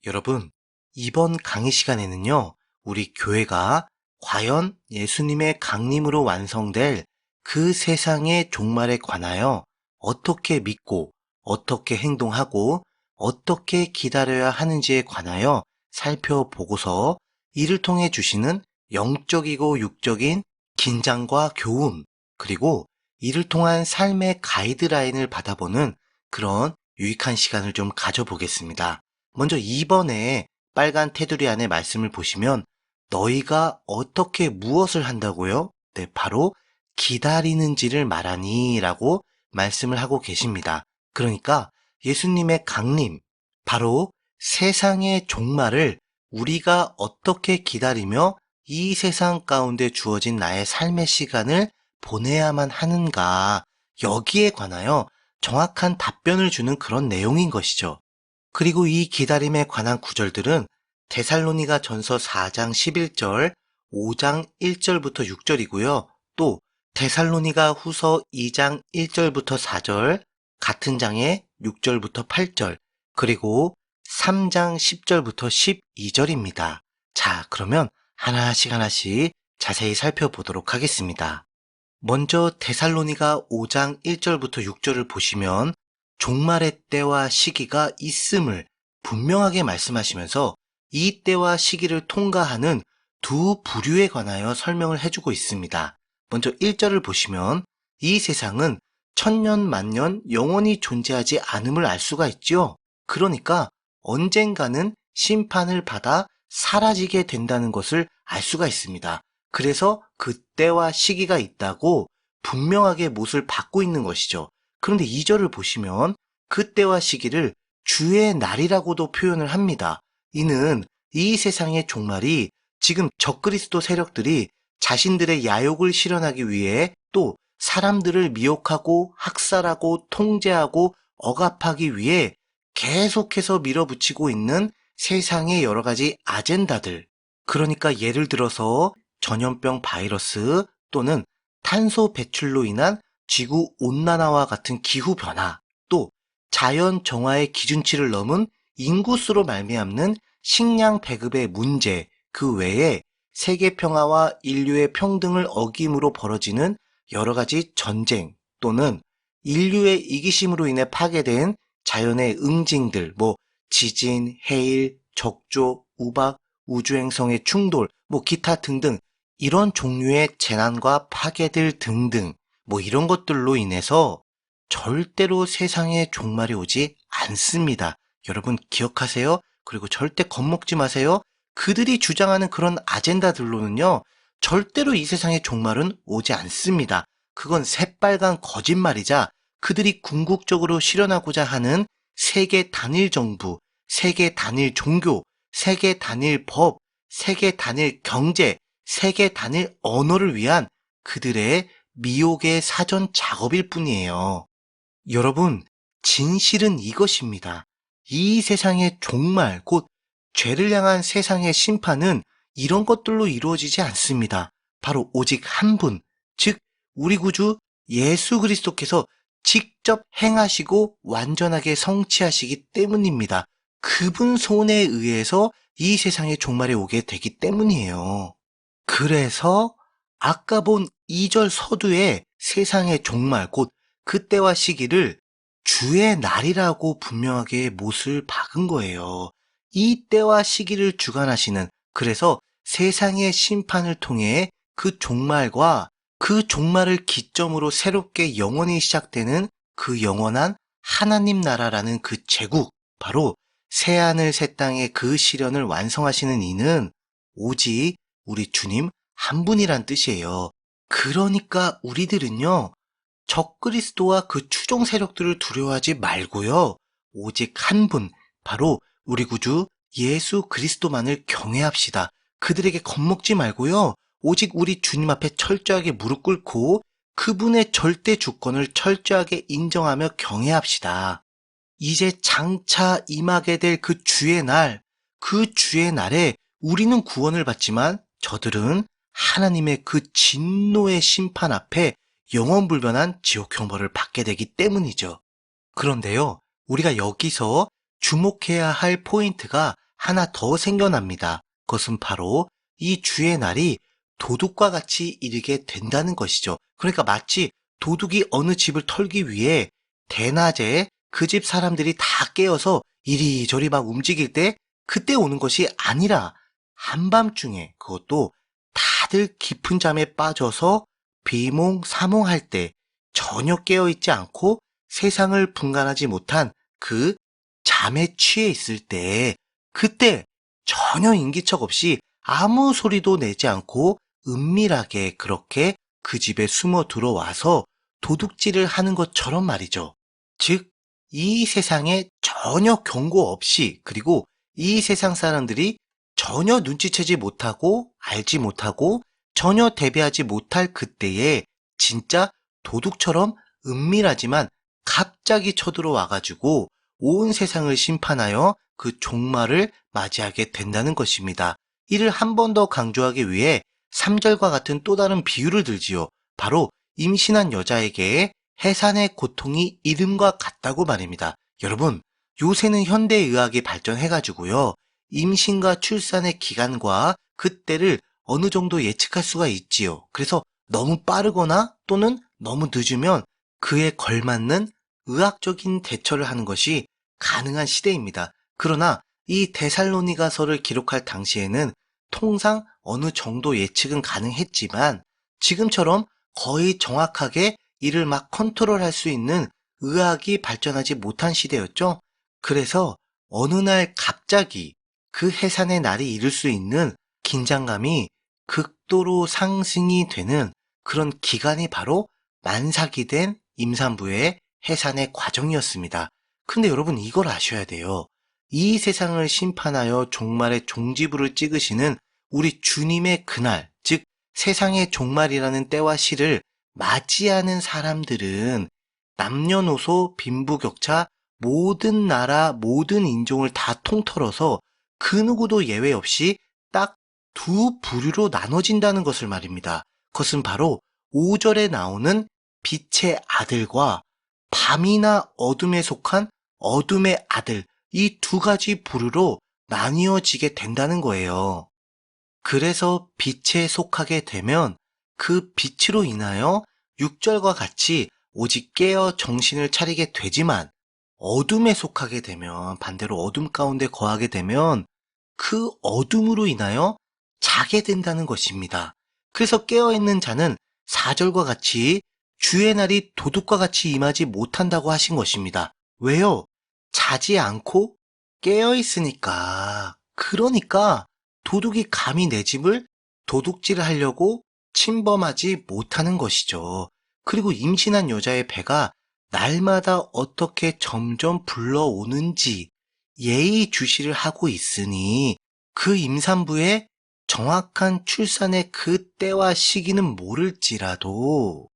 여러분, 이번 강의 시간에는요, 우리 교회가 과연 예수님의 강림으로 완성될 그 세상의 종말에 관하여 어떻게 믿고, 어떻게 행동하고, 어떻게 기다려야 하는지에 관하여 살펴보고서 이를 통해 주시는 영적이고 육적인 긴장과 교훈, 그리고 이를 통한 삶의 가이드라인을 받아보는 그런 유익한 시간을 좀 가져보겠습니다. 먼저 2번에 빨간 테두리 안에 말씀을 보시면 너희가 어떻게 무엇을 한다고요? 네, 바로 기다리는지를 말하니 라고 말씀을 하고 계십니다. 그러니까 예수님의 강림, 바로 세상의 종말을 우리가 어떻게 기다리며 이 세상 가운데 주어진 나의 삶의 시간을 보내야만 하는가, 여기에 관하여 정확한 답변을 주는 그런 내용인 것이죠. 그리고 이 기다림에 관한 구절들은 데살로니가 전서 4장 11절, 5장 1절부터 6절이고요. 또 데살로니가 후서 2장 1절부터 4절, 같은 장의 6절부터 8절, 그리고 3장 10절부터 12절입니다. 자, 그러면 하나씩 자세히 살펴보도록 하겠습니다. 먼저 데살로니가 5장 1절부터 6절을 보시면 종말의 때와 시기가 있음을 분명하게 말씀하시면서 이 때와 시기를 통과하는 두 부류에 관하여 설명을 해주고 있습니다. 먼저 1절을 보시면 이 세상은 천년 만년 영원히 존재하지 않음을 알 수가 있죠. 그러니까 언젠가는 심판을 받아 사라지게 된다는 것을 알 수가 있습니다. 그래서 그 때와 시기가 있다고 분명하게 못을 받고 있는 것이죠. 그런데 2절을 보시면 그 때와 시기를 주의 날이라고도 표현을 합니다. 이는 이 세상의 종말이 지금 적그리스도 세력들이 자신들의 야욕을 실현하기 위해 또 사람들을 미혹하고 학살하고 통제하고 억압하기 위해 계속해서 밀어붙이고 있는 세상의 여러 가지 아젠다들. 그러니까 예를 들어서 전염병 바이러스 또는 탄소 배출로 인한 지구 온난화와 같은 기후 변화, 또 자연 정화의 기준치를 넘은 인구수로 말미암는 식량 배급의 문제, 그 외에 세계 평화와 인류의 평등을 어김으로 벌어지는 여러 가지 전쟁 또는 인류의 이기심으로 인해 파괴된 자연의 응징들, 지진, 해일, 적조, 우박, 우주행성의 충돌, 기타 등등 이런 종류의 재난과 파괴들 등등 이런 것들로 인해서 절대로 세상에 종말이 오지 않습니다. 여러분 기억하세요? 그리고 절대 겁먹지 마세요. 그들이 주장하는 그런 아젠다들로는요, 절대로 이 세상의 종말은 오지 않습니다. 그건 새빨간 거짓말이자 그들이 궁극적으로 실현하고자 하는 세계 단일 정부, 세계 단일 종교, 세계 단일 법, 세계 단일 경제, 세계 단일 언어를 위한 그들의 미혹의 사전 작업일 뿐이에요. 여러분, 진실은 이것입니다. 이 세상의 종말, 곧 죄를 향한 세상의 심판은 이런 것들로 이루어지지 않습니다. 바로 오직 한 분, 즉 우리 구주 예수 그리스도께서 직접 행하시고 완전하게 성취하시기 때문입니다. 그분 손에 의해서 이 세상의 종말이 오게 되기 때문이에요. 그래서 아까 본 2절 서두에 세상의 종말, 곧 그때와 시기를 주의 날이라고 분명하게 못을 박은 거예요. 이 때와 시기를 주관하시는, 그래서 세상의 심판을 통해 그 종말과 그 종말을 기점으로 새롭게 영원히 시작되는 그 영원한 하나님 나라라는 그 제국, 바로 새하늘 새 땅의 그 실현을 완성하시는 이는 오직 우리 주님 한 분이란 뜻이에요. 그러니까 우리들은요, 적그리스도와 그 추종 세력들을 두려워하지 말고요, 오직 한 분, 바로 우리 구주 예수 그리스도만을 경외합시다. 그들에게 겁먹지 말고요, 오직 우리 주님 앞에 철저하게 무릎 꿇고 그분의 절대 주권을 철저하게 인정하며 경외합시다. 이제 장차 임하게 될 그 주의 날, 그 주의 날에 우리는 구원을 받지만 저들은 하나님의 그 진노의 심판 앞에 영원불변한 지옥 형벌을 받게 되기 때문이죠. 그런데요, 우리가 여기서 주목해야 할 포인트가 하나 더 생겨납니다. 그것은 바로 이 주의 날이 도둑과 같이 이르게 된다는 것이죠. 그러니까 마치 도둑이 어느 집을 털기 위해 대낮에 그 집 사람들이 다 깨어서 이리저리 막 움직일 때 그때 오는 것이 아니라 한밤중에, 그것도 다들 깊은 잠에 빠져서 비몽사몽할 때, 전혀 깨어있지 않고 세상을 분간하지 못한 그 잠에 취해 있을 때, 그때 전혀 인기척 없이 아무 소리도 내지 않고 은밀하게 그렇게 그 집에 숨어 들어와서 도둑질을 하는 것처럼 말이죠. 즉, 이 세상에 전혀 경고 없이, 그리고 이 세상 사람들이 전혀 눈치채지 못하고 알지 못하고 전혀 대비하지 못할 그때에 진짜 도둑처럼 은밀하지만 갑자기 쳐들어와가지고 온 세상을 심판하여 그 종말을 맞이하게 된다는 것입니다. 이를 한 번 더 강조하기 위해 3절과 같은 또 다른 비유를 들지요. 바로 임신한 여자에게 해산의 고통이 이름과 같다고 말입니다. 여러분, 요새는 현대의학이 발전해가지고요. 임신과 출산의 기간과 그때를 어느 정도 예측할 수가 있지요. 그래서 너무 빠르거나 또는 너무 늦으면 그에 걸맞는 의학적인 대처를 하는 것이 가능한 시대입니다. 그러나 이 데살로니가서를 기록할 당시에는 통상 어느 정도 예측은 가능했지만 지금처럼 거의 정확하게 이를 막 컨트롤할 수 있는 의학이 발전하지 못한 시대였죠. 그래서 어느 날 갑자기 그 해산의 날이 이를 수 있는 긴장감이 극도로 상승이 되는 그런 기간이 바로 만삭이 된 임산부의 해산의 과정이었습니다. 근데 여러분, 이걸 아셔야 돼요. 이 세상을 심판하여 종말의 종지부를 찍으시는 우리 주님의 그날, 즉 세상의 종말이라는 때와 시를 맞이하는 사람들은 남녀노소 빈부격차 모든 나라 모든 인종을 다 통틀어서 그 누구도 예외 없이 딱 두 부류로 나눠진다는 것을 말입니다. 그것은 바로 5절에 나오는 빛의 아들과 밤이나 어둠에 속한 어둠의 아들, 이 두 가지 부류로 나뉘어지게 된다는 거예요. 그래서 빛에 속하게 되면 그 빛으로 인하여 6절과 같이 오직 깨어 정신을 차리게 되지만, 어둠에 속하게 되면, 반대로 어둠 가운데 거하게 되면 그 어둠으로 인하여 자게 된다는 것입니다. 그래서 깨어있는 자는 4절과 같이 주의 날이 도둑과 같이 임하지 못한다고 하신 것입니다. 왜요? 자지 않고 깨어있으니까. 그러니까 도둑이 감히 내 집을 도둑질을 하려고 침범하지 못하는 것이죠. 그리고 임신한 여자의 배가 날마다 어떻게 점점 불러오는지 예의주시를 하고 있으니 그 임산부의 정확한 출산의 그 때와 시기는 모를지라도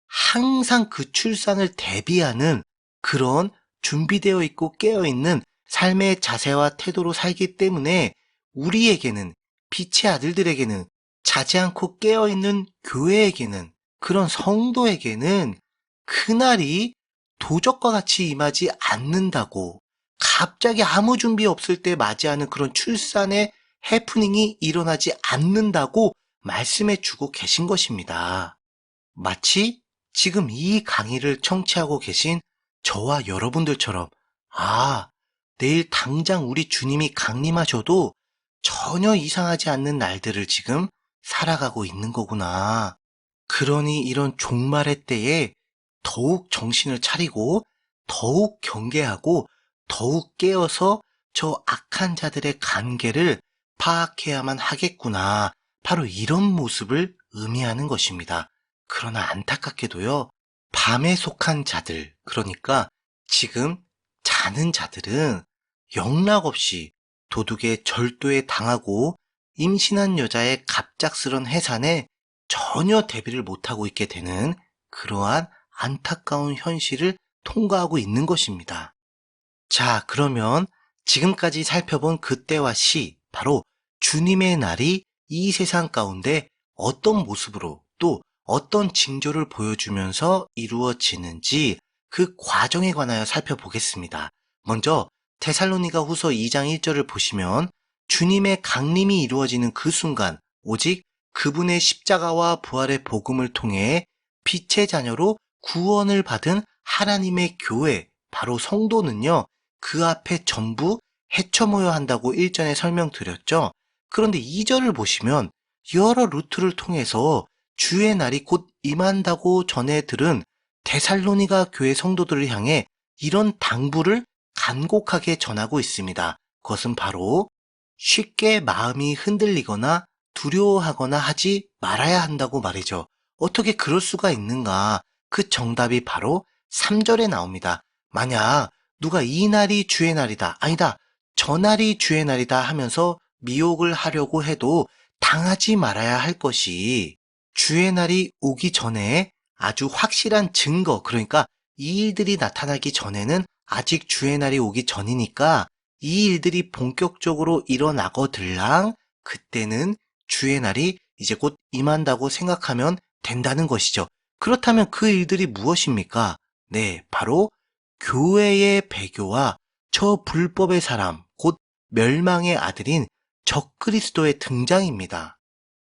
항상 그 출산을 대비하는 그런 준비되어 있고 깨어있는 삶의 자세와 태도로 살기 때문에 우리에게는, 빛의 아들들에게는, 자지 않고 깨어있는 교회에게는, 그런 성도에게는 그날이 도적과 같이 임하지 않는다고, 갑자기 아무 준비 없을 때 맞이하는 그런 출산의 해프닝이 일어나지 않는다고 말씀해 주고 계신 것입니다. 마치 지금 이 강의를 청취하고 계신 저와 여러분들처럼, 아, 내일 당장 우리 주님이 강림하셔도 전혀 이상하지 않는 날들을 지금 살아가고 있는 거구나. 그러니 이런 종말의 때에 더욱 정신을 차리고 더욱 경계하고 더욱 깨어서 저 악한 자들의 관계를 파악해야만 하겠구나. 바로 이런 모습을 의미하는 것입니다. 그러나 안타깝게도요, 밤에 속한 자들, 그러니까 지금 자는 자들은 영락없이 도둑의 절도에 당하고 임신한 여자의 갑작스런 해산에 전혀 대비를 못하고 있게 되는 그러한 안타까운 현실을 통과하고 있는 것입니다. 자, 그러면 지금까지 살펴본 그때와 시, 바로 주님의 날이 이 세상 가운데 어떤 모습으로 또 어떤 징조를 보여주면서 이루어지는지 그 과정에 관하여 살펴보겠습니다. 먼저 데살로니가 후서 2장 1절을 보시면 주님의 강림이 이루어지는 그 순간 오직 그분의 십자가와 부활의 복음을 통해 빛의 자녀로 구원을 받은 하나님의 교회, 바로 성도는요, 그 앞에 전부 헤쳐모여야 한다고 일전에 설명드렸죠. 그런데 2절을 보시면 여러 루트를 통해서 주의 날이 곧 임한다고 전해 들은 데살로니가 교회 성도들을 향해 이런 당부를 간곡하게 전하고 있습니다. 그것은 바로 쉽게 마음이 흔들리거나 두려워하거나 하지 말아야 한다고 말이죠. 어떻게 그럴 수가 있는가? 그 정답이 바로 3절에 나옵니다. 만약 누가 이 날이 주의 날이다, 아니다, 저 날이 주의 날이다 하면서 미혹을 하려고 해도 당하지 말아야 할 것이 주의 날이 오기 전에 아주 확실한 증거, 그러니까 이 일들이 나타나기 전에는 아직 주의 날이 오기 전이니까 이 일들이 본격적으로 일어나거들랑 그때는 주의 날이 이제 곧 임한다고 생각하면 된다는 것이죠. 그렇다면 그 일들이 무엇입니까? 네, 바로 교회의 배교와 저 불법의 사람, 곧 멸망의 아들인 적그리스도의 등장입니다.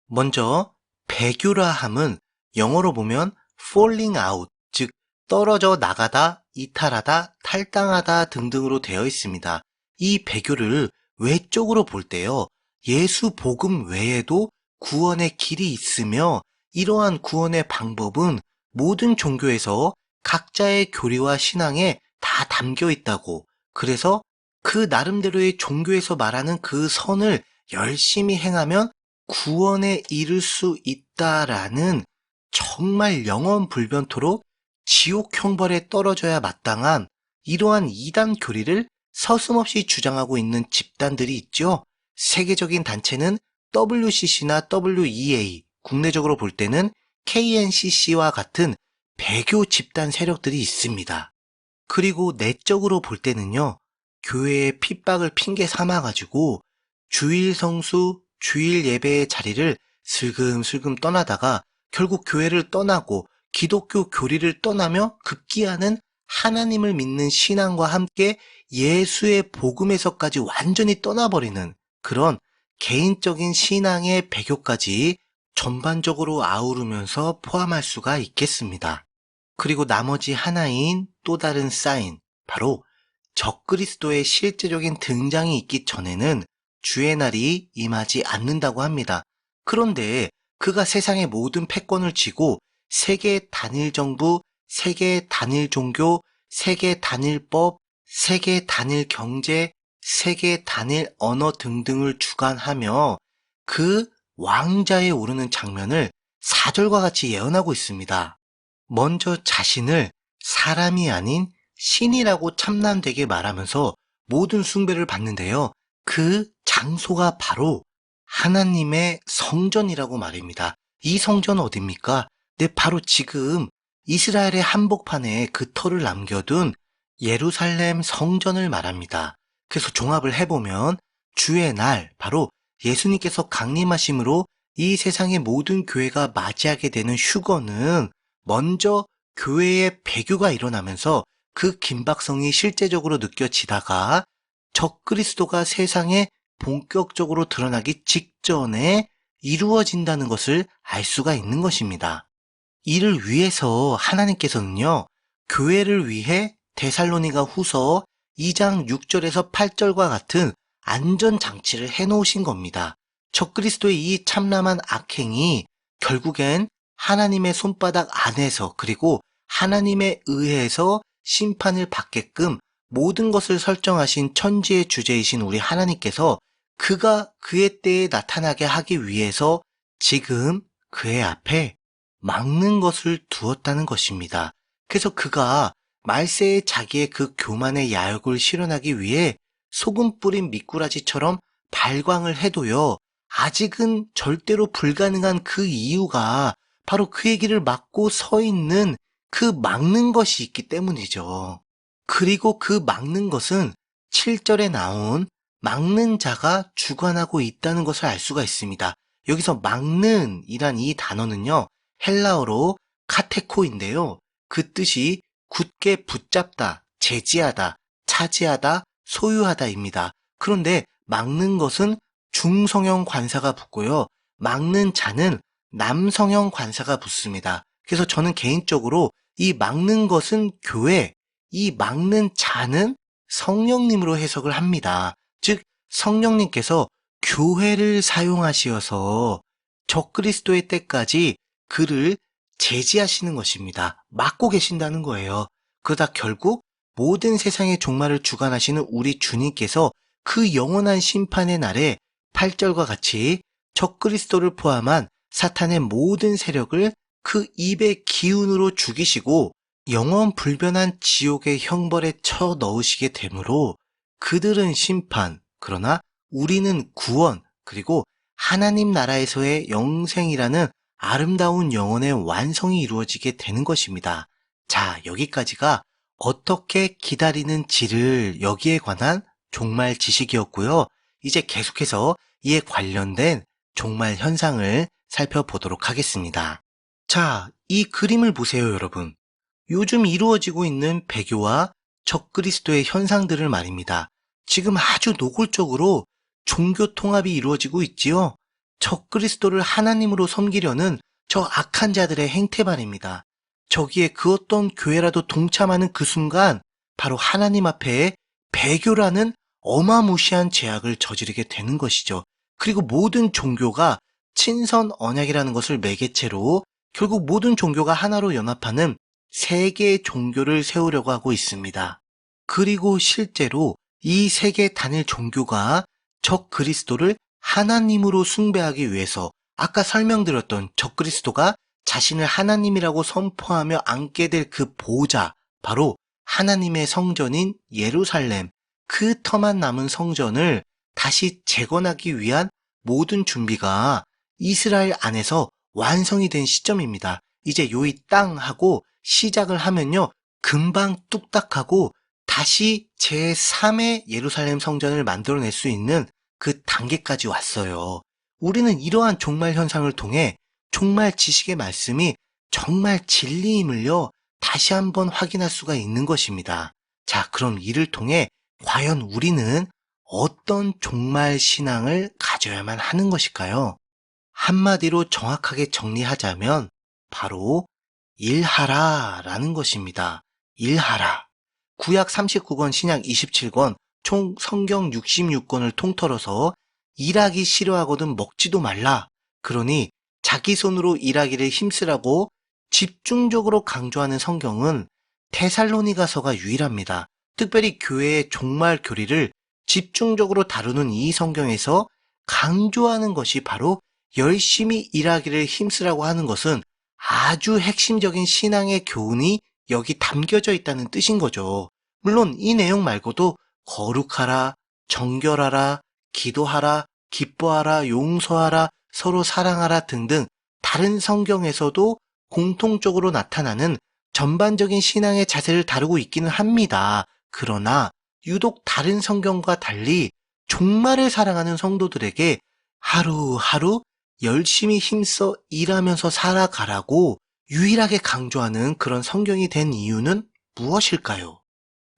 먼저 배교라 함은 영어로 보면 falling out, 즉 떨어져 나가다, 이탈하다, 탈당하다 등등으로 되어 있습니다. 이 배교를 외적으로 볼 때요, 예수 복음 외에도 구원의 길이 있으며 이러한 구원의 방법은 모든 종교에서 각자의 교리와 신앙에 다 담겨 있다고, 그래서 그 나름대로의 종교에서 말하는 그 선을 열심히 행하면 구원에 이를 수 있다라는 정말 영원불변토록 지옥 형벌에 떨어져야 마땅한 이러한 이단 교리를 서슴없이 주장하고 있는 집단들이 있죠. 세계적인 단체는 WCC나 WEA, 국내적으로 볼 때는 KNCC와 같은 배교 집단 세력들이 있습니다. 그리고 내적으로 볼 때는요, 교회의 핍박을 핑계 삼아가지고 주일 성수, 주일 예배의 자리를 슬금슬금 떠나다가 결국 교회를 떠나고 기독교 교리를 떠나며 급기야는 하나님을 믿는 신앙과 함께 예수의 복음에서까지 완전히 떠나버리는 그런 개인적인 신앙의 배교까지 전반적으로 아우르면서 포함할 수가 있겠습니다. 그리고 나머지 하나인 또 다른 사인, 바로 적그리스도의 실제적인 등장이 있기 전에는 주의 날이 임하지 않는다고 합니다. 그런데 그가 세상의 모든 패권을 쥐고 세계 단일 정부, 세계 단일 종교, 세계 단일법, 세계 단일 경제, 세계 단일 언어 등등을 주관하며 그 왕자에 오르는 장면을 4절과 같이 예언하고 있습니다. 먼저 자신을 사람이 아닌 신이라고 참남되게 말하면서 모든 숭배를 받는데요. 그 장소가 바로 하나님의 성전이라고 말입니다. 이 성전은 어디입니까? 네, 바로 지금 이스라엘의 한복판에 그 터를 남겨둔 예루살렘 성전을 말합니다. 그래서 종합을 해보면 주의 날, 바로 예수님께서 강림하심으로 이 세상의 모든 교회가 맞이하게 되는 휴거는 먼저 교회의 배교가 일어나면서 그 긴박성이 실제적으로 느껴지다가 적그리스도가 세상에 본격적으로 드러나기 직전에 이루어진다는 것을 알 수가 있는 것입니다. 이를 위해서 하나님께서는요, 교회를 위해 데살로니가 후서 2장 6절에서 8절과 같은 안전장치를 해놓으신 겁니다. 적그리스도의 이 참람한 악행이 결국엔 하나님의 손바닥 안에서 그리고 하나님에 의해서 심판을 받게끔 모든 것을 설정하신 천지의 주제이신 우리 하나님께서 그가 그의 때에 나타나게 하기 위해서 지금 그의 앞에 막는 것을 두었다는 것입니다. 그래서 그가 말세에 자기의 그 교만의 야욕을 실현하기 위해 소금 뿌린 미꾸라지처럼 발광을 해도요, 아직은 절대로 불가능한 그 이유가 바로 그의 길을 막고 서 있는 그 막는 것이 있기 때문이죠. 그리고 그 막는 것은 7절에 나온 막는 자가 주관하고 있다는 것을 알 수가 있습니다. 여기서 막는 이란 이 단어는요, 헬라어로 카테코인데요. 그 뜻이 굳게 붙잡다, 제지하다, 차지하다, 소유하다입니다. 그런데 막는 것은 중성형 관사가 붙고요. 막는 자는 남성형 관사가 붙습니다. 그래서 저는 개인적으로 이 막는 것은 교회, 이 막는 자는 성령님으로 해석을 합니다. 즉 성령님께서 교회를 사용하시어서 적그리스도의 때까지 그를 제지하시는 것입니다. 막고 계신다는 거예요. 그러다 결국 모든 세상의 종말을 주관하시는 우리 주님께서 그 영원한 심판의 날에 8절과 같이 적그리스도를 포함한 사탄의 모든 세력을 그 입의 기운으로 죽이시고 영원 불변한 지옥의 형벌에 쳐 넣으시게 되므로 그들은 심판, 그러나 우리는 구원, 그리고 하나님 나라에서의 영생이라는 아름다운 영혼의 완성이 이루어지게 되는 것입니다. 자, 여기까지가 어떻게 기다리는지를 여기에 관한 종말 지식이었고요. 이제 계속해서 이에 관련된 종말 현상을 살펴보도록 하겠습니다. 자, 이 그림을 보세요, 여러분. 요즘 이루어지고 있는 배교와 적그리스도의 현상들을 말입니다. 지금 아주 노골적으로 종교 통합이 이루어지고 있지요. 적그리스도를 하나님으로 섬기려는 저 악한 자들의 행태 말입니다. 저기에 그 어떤 교회라도 동참하는 그 순간 바로 하나님 앞에 배교라는 어마무시한 죄악을 저지르게 되는 것이죠. 그리고 모든 종교가 친선 언약이라는 것을 매개체로 결국 모든 종교가 하나로 연합하는 세계의 종교를 세우려고 하고 있습니다. 그리고 실제로 이 세계 단일 종교가 적그리스도를 하나님으로 숭배하기 위해서 아까 설명드렸던 적그리스도가 자신을 하나님이라고 선포하며 앉게 될 그 보좌, 바로 하나님의 성전인 예루살렘, 그 터만 남은 성전을 다시 재건하기 위한 모든 준비가 이스라엘 안에서 완성이 된 시점입니다. 이제 요이 땅 하고 시작을 하면요, 금방 뚝딱하고 다시 제3의 예루살렘 성전을 만들어낼 수 있는 그 단계까지 왔어요. 우리는 이러한 종말 현상을 통해 종말 지식의 말씀이 정말 진리임을요, 다시 한번 확인할 수가 있는 것입니다. 자, 그럼 이를 통해 과연 우리는 어떤 종말 신앙을 가져야만 하는 것일까요? 한마디로 정확하게 정리하자면 바로 일하라 라는 것입니다. 일하라. 구약 39권, 신약 27권, 총 성경 66권을 통틀어서 일하기 싫어하거든 먹지도 말라. 그러니 자기 손으로 일하기를 힘쓰라고 집중적으로 강조하는 성경은 데살로니가서가 유일합니다. 특별히 교회의 종말 교리를 집중적으로 다루는 이 성경에서 강조하는 것이 바로 열심히 일하기를 힘쓰라고 하는 것은 아주 핵심적인 신앙의 교훈이 여기 담겨져 있다는 뜻인 거죠. 물론 이 내용 말고도 거룩하라, 정결하라, 기도하라, 기뻐하라, 용서하라, 서로 사랑하라 등등 다른 성경에서도 공통적으로 나타나는 전반적인 신앙의 자세를 다루고 있기는 합니다. 그러나 유독 다른 성경과 달리 종말을 사랑하는 성도들에게 하루하루 열심히 힘써 일하면서 살아가라고 유일하게 강조하는 그런 성경이 된 이유는 무엇일까요?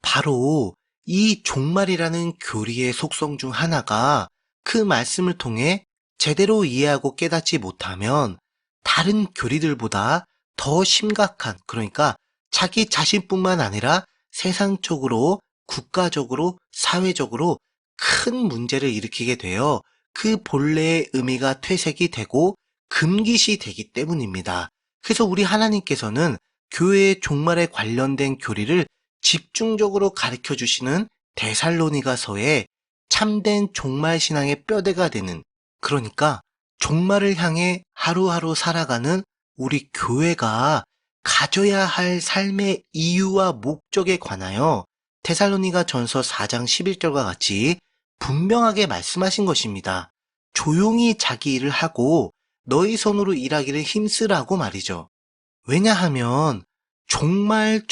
바로 이 종말이라는 교리의 속성 중 하나가 그 말씀을 통해 제대로 이해하고 깨닫지 못하면 다른 교리들보다 더 심각한, 그러니까 자기 자신뿐만 아니라 세상적으로, 국가적으로, 사회적으로 큰 문제를 일으키게 되어 그 본래의 의미가 퇴색이 되고 금기시 되기 때문입니다. 그래서 우리 하나님께서는 교회의 종말에 관련된 교리를 집중적으로 가르쳐 주시는 데살로니가서에 참된 종말 신앙의 뼈대가 되는, 그러니까 종말을 향해 하루하루 살아가는 우리 교회가 가져야 할 삶의 이유와 목적에 관하여 데살로니가 전서 4장 11절과 같이 분명하게 말씀하신 것입니다. 조용히 자기 일을 하고 너희 손으로 일하기를 힘쓰라고 말이죠. 왜냐하면 종말,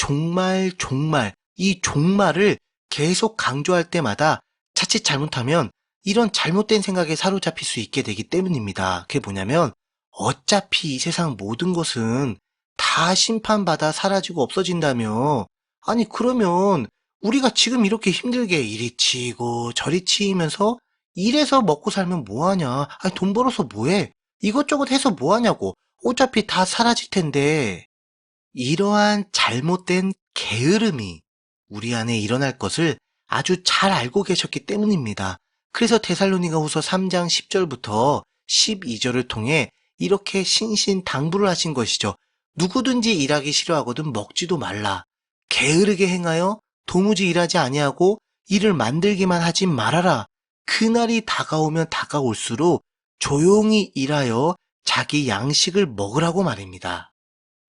이 종말을 계속 강조할 때마다 자칫 잘못하면 이런 잘못된 생각에 사로잡힐 수 있게 되기 때문입니다. 그게 뭐냐면 어차피 이 세상 모든 것은 다 심판받아 사라지고 없어진다며. 아니 그러면 우리가 지금 이렇게 힘들게 이리 치이고 저리 치이면서 일해서 먹고 살면 뭐하냐? 아니, 돈 벌어서 뭐해? 이것저것 해서 뭐하냐고. 어차피 다 사라질 텐데. 이러한 잘못된 게으름이 우리 안에 일어날 것을 아주 잘 알고 계셨기 때문입니다. 그래서 데살로니가후서 3장 10절부터 12절을 통해 이렇게 신신당부를 하신 것이죠. 누구든지 일하기 싫어하거든 먹지도 말라. 게으르게 행하여 도무지 일하지 아니하고 일을 만들기만 하지 말아라. 그날이 다가오면 다가올수록 조용히 일하여 자기 양식을 먹으라고 말입니다.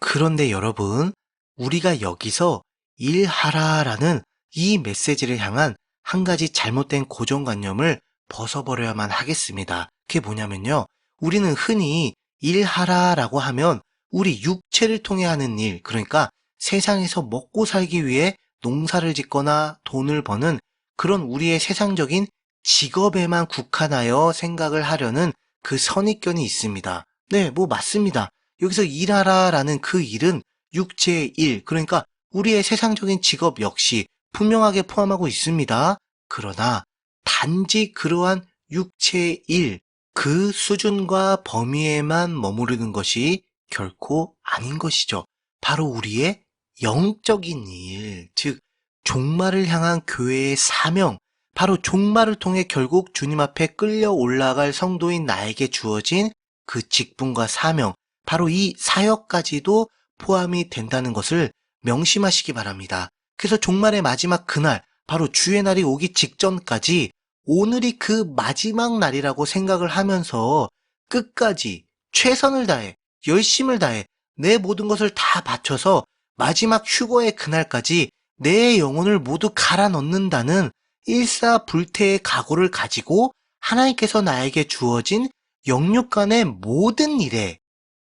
그런데 여러분, 우리가 여기서 일하라라는 이 메시지를 향한 한 가지 잘못된 고정관념을 벗어버려야만 하겠습니다. 그게 뭐냐면요. 우리는 흔히 일하라라고 하면 우리 육체를 통해 하는 일, 그러니까 세상에서 먹고 살기 위해 농사를 짓거나 돈을 버는 그런 우리의 세상적인 직업에만 국한하여 생각을 하려는 그 선입견이 있습니다. 네, 맞습니다. 여기서 일하라라는 그 일은 육체의 일, 그러니까 우리의 세상적인 직업 역시 분명하게 포함하고 있습니다. 그러나 단지 그러한 육체의 일, 그 수준과 범위에만 머무르는 것이 결코 아닌 것이죠. 바로 우리의 영적인 일, 즉 종말을 향한 교회의 사명, 바로 종말을 통해 결국 주님 앞에 끌려 올라갈 성도인 나에게 주어진 그 직분과 사명, 바로 이 사역까지도 포함이 된다는 것을 명심하시기 바랍니다. 그래서 종말의 마지막 그날, 바로 주의 날이 오기 직전까지 오늘이 그 마지막 날이라고 생각을 하면서 끝까지 최선을 다해, 열심을 다해 내 모든 것을 다 바쳐서 마지막 휴거의 그날까지 내 영혼을 모두 갈아 넣는다는 일사불태의 각오를 가지고 하나님께서 나에게 주어진 영육간의 모든 일에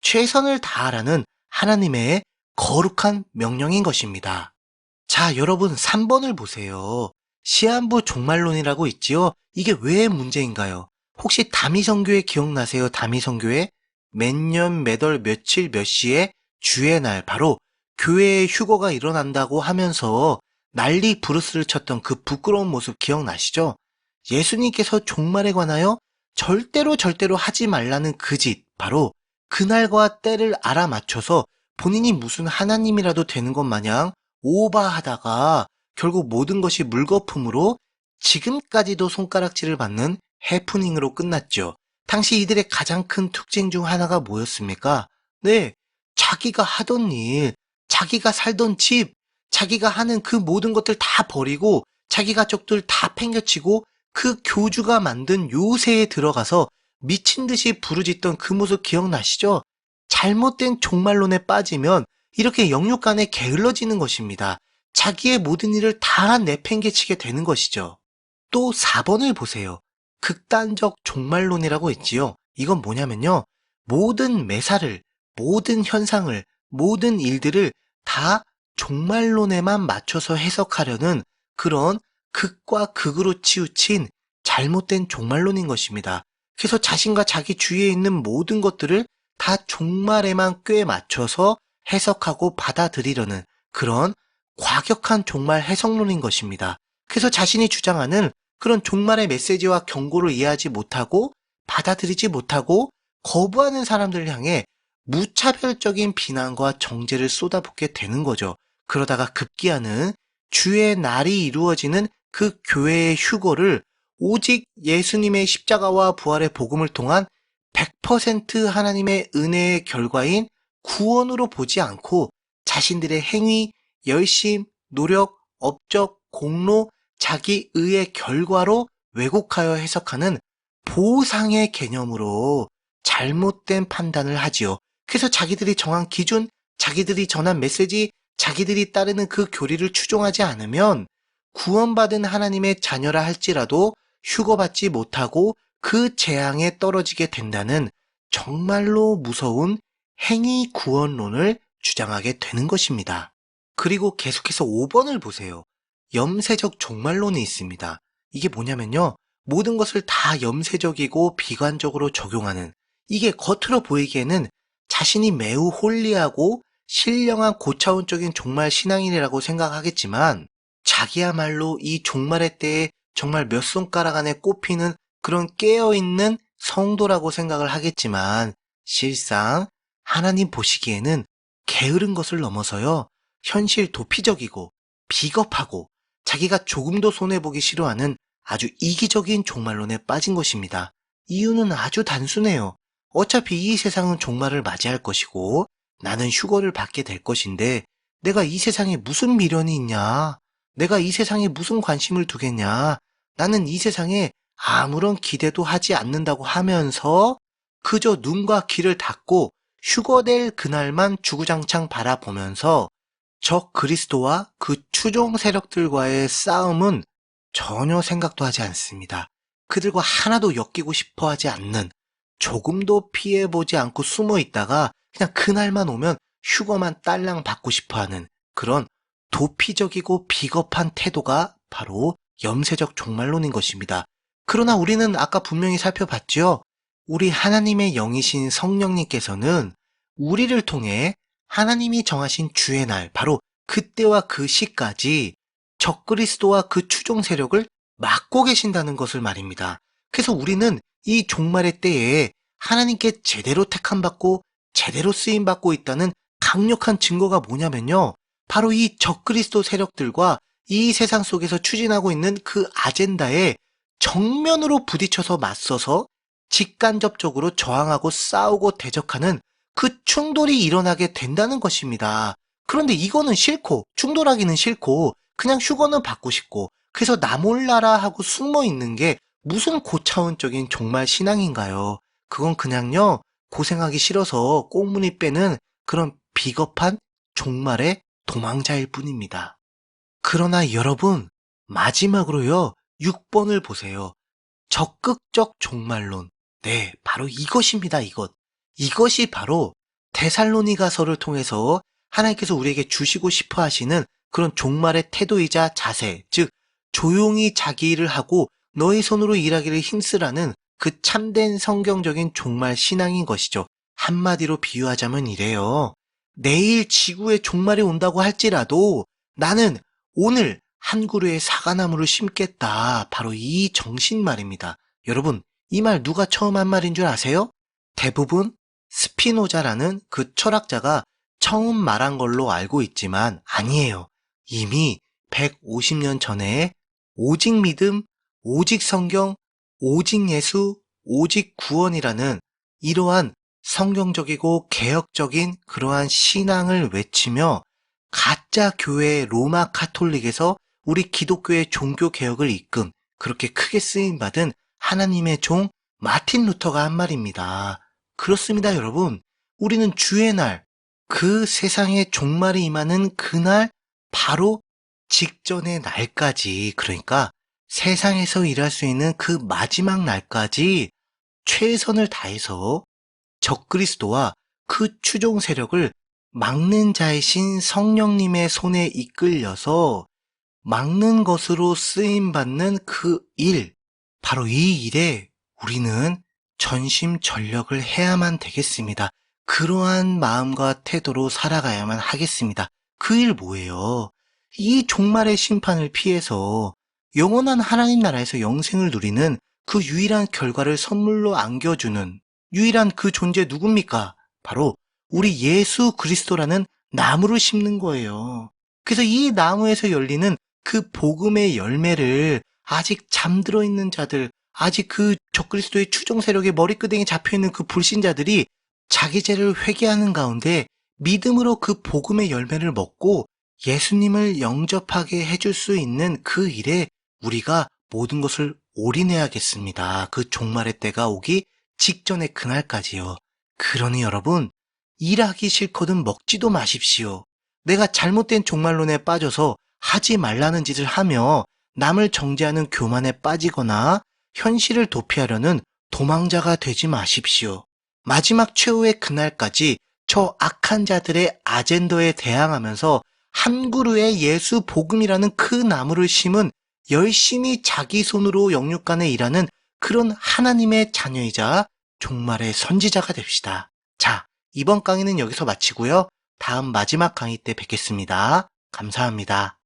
최선을 다하라는 하나님의 거룩한 명령인 것입니다. 자, 여러분 3번을 보세요. 시한부 종말론이라고 있지요. 이게 왜 문제인가요? 혹시 다미선교회 기억나세요? 다미선교회? 몇 년, 몇 월, 며칠, 몇 시에 주의 날, 바로 교회에 휴거가 일어난다고 하면서 난리 부르스를 쳤던 그 부끄러운 모습 기억나시죠? 예수님께서 종말에 관하여 절대로 하지 말라는 그 짓, 바로 그날과 때를 알아맞혀서 본인이 무슨 하나님이라도 되는 것 마냥 오바하다가 결국 모든 것이 물거품으로 지금까지도 손가락질을 받는 해프닝으로 끝났죠. 당시 이들의 가장 큰 특징 중 하나가 뭐였습니까? 네, 자기가 하던 일, 자기가 살던 집, 자기가 하는 그 모든 것들 다 버리고 자기 가족들 다 팽개치고 그 교주가 만든 요새에 들어가서 미친 듯이 부르짖던 그 모습 기억나시죠? 잘못된 종말론에 빠지면 이렇게 영육간에 게을러지는 것입니다. 자기의 모든 일을 다 내팽개치게 되는 것이죠. 또 4번을 보세요. 극단적 종말론이라고 있지요. 이건 뭐냐면요. 모든 매사를, 모든 현상을, 모든 일들을 다 종말론에만 맞춰서 해석하려는 그런 극과 극으로 치우친 잘못된 종말론인 것입니다. 그래서 자신과 자기 주위에 있는 모든 것들을 다 종말에만 꽤 맞춰서 해석하고 받아들이려는 그런 과격한 종말 해석론인 것입니다. 그래서 자신이 주장하는 그런 종말의 메시지와 경고를 이해하지 못하고 받아들이지 못하고 거부하는 사람들을 향해 무차별적인 비난과 정죄를 쏟아붓게 되는 거죠. 그러다가 급기야는 주의 날이 이루어지는 그 교회의 휴거를 오직 예수님의 십자가와 부활의 복음을 통한 100% 하나님의 은혜의 결과인 구원으로 보지 않고 자신들의 행위, 열심, 노력, 업적, 공로, 자기 의의 결과로 왜곡하여 해석하는 보상의 개념으로 잘못된 판단을 하지요. 그래서 자기들이 정한 기준, 자기들이 전한 메시지, 자기들이 따르는 그 교리를 추종하지 않으면 구원받은 하나님의 자녀라 할지라도 휴거받지 못하고 그 재앙에 떨어지게 된다는 정말로 무서운 행위 구원론을 주장하게 되는 것입니다. 그리고 계속해서 5번을 보세요. 염세적 종말론이 있습니다. 이게 뭐냐면요. 모든 것을 다 염세적이고 비관적으로 적용하는, 이게 겉으로 보이기에는 자신이 매우 홀리하고 신령한 고차원적인 종말 신앙인이라고 생각하겠지만 자기야말로 이 종말의 때에 정말 몇 손가락 안에 꼽히는 그런 깨어있는 성도라고 생각을 하겠지만 실상 하나님 보시기에는 게으른 것을 넘어서요. 현실 도피적이고 비겁하고 자기가 조금도 손해보기 싫어하는 아주 이기적인 종말론에 빠진 것입니다. 이유는 아주 단순해요. 어차피 이 세상은 종말을 맞이할 것이고 나는 휴거를 받게 될 것인데 내가 이 세상에 무슨 미련이 있냐? 내가 이 세상에 무슨 관심을 두겠냐? 나는 이 세상에 아무런 기대도 하지 않는다고 하면서 그저 눈과 귀를 닫고 휴거될 그날만 주구장창 바라보면서 적 그리스도와 그 추종 세력들과의 싸움은 전혀 생각도 하지 않습니다. 그들과 하나도 엮이고 싶어 하지 않는, 조금도 피해보지 않고 숨어 있다가 그냥 그날만 오면 휴거만 딸랑 받고 싶어 하는 그런 도피적이고 비겁한 태도가 바로 염세적 종말론인 것입니다. 그러나 우리는 아까 분명히 살펴봤죠? 우리 하나님의 영이신 성령님께서는 우리를 통해 하나님이 정하신 주의 날, 바로 그때와 그 시까지 적그리스도와 그 추종 세력을 막고 계신다는 것을 말입니다. 그래서 우리는 이 종말의 때에 하나님께 제대로 택함받고 제대로 쓰임받고 있다는 강력한 증거가 뭐냐면요. 바로 이 적그리스도 세력들과 이 세상 속에서 추진하고 있는 그 아젠다에 정면으로 부딪혀서 맞서서 직간접적으로 저항하고 싸우고 대적하는 그 충돌이 일어나게 된다는 것입니다. 그런데 이거는 싫고 충돌하기는 싫고 그냥 휴거는 받고 싶고 그래서 나 몰라라 하고 숨어 있는 게 무슨 고차원적인 종말 신앙인가요? 그건 그냥요 고생하기 싫어서 꽁무니 빼는 그런 비겁한 종말의 도망자일 뿐입니다. 그러나 여러분 마지막으로요 6번을 보세요. 적극적 종말론. 네, 바로 이것입니다. 이것이 바로 데살로니가서를 통해서 하나님께서 우리에게 주시고 싶어 하시는 그런 종말의 태도이자 자세, 즉 조용히 자기 일을 하고 너의 손으로 일하기를 힘쓰라는 그 참된 성경적인 종말 신앙인 것이죠. 한마디로 비유하자면 이래요. 내일 지구에 종말이 온다고 할지라도 나는 오늘 한 그루의 사과나무를 심겠다. 바로 이 정신 말입니다. 여러분, 이 말 누가 처음 한 말인 줄 아세요? 대부분 스피노자라는 그 철학자가 처음 말한 걸로 알고 있지만 아니에요. 이미 150년 전에 오직 믿음, 오직 성경, 오직 예수, 오직 구원이라는 이러한 성경적이고 개혁적인 그러한 신앙을 외치며 가짜 교회 로마 카톨릭에서 우리 기독교의 종교 개혁을 이끈 그렇게 크게 쓰임받은 하나님의 종 마틴 루터가 한 말입니다. 그렇습니다, 여러분. 우리는 주의 날, 그 세상의 종말이 임하는 그날 바로 직전의 날까지, 그러니까 세상에서 일할 수 있는 그 마지막 날까지 최선을 다해서 적그리스도와 그 추종 세력을 막는 자이신 성령님의 손에 이끌려서 막는 것으로 쓰임받는 그 일, 바로 이 일에 우리는 전심전력을 해야만 되겠습니다. 그러한 마음과 태도로 살아가야만 하겠습니다. 그 일 뭐예요? 이 종말의 심판을 피해서 영원한 하나님 나라에서 영생을 누리는 그 유일한 결과를 선물로 안겨주는 유일한 그 존재 누굽니까? 바로 우리 예수 그리스도라는 나무를 심는 거예요. 그래서 이 나무에서 열리는 그 복음의 열매를 아직 잠들어 있는 자들, 아직 그 적그리스도의 추종 세력의 머리끄댕이 잡혀있는 그 불신자들이 자기 죄를 회개하는 가운데 믿음으로 그 복음의 열매를 먹고 예수님을 영접하게 해줄 수 있는 그 일에 우리가 모든 것을 올인해야겠습니다. 그 종말의 때가 오기 직전의 그날까지요. 그러니 여러분, 일하기 싫거든 먹지도 마십시오. 내가 잘못된 종말론에 빠져서 하지 말라는 짓을 하며 남을 정죄하는 교만에 빠지거나 현실을 도피하려는 도망자가 되지 마십시오. 마지막 최후의 그날까지 저 악한 자들의 아젠더에 대항하면서 한 그루의 예수 복음이라는 그 나무를 심은 열심히 자기 손으로 영육간에 일하는 그런 하나님의 자녀이자 종말의 선지자가 됩시다. 자, 이번 강의는 여기서 마치고요. 다음 마지막 강의 때 뵙겠습니다. 감사합니다.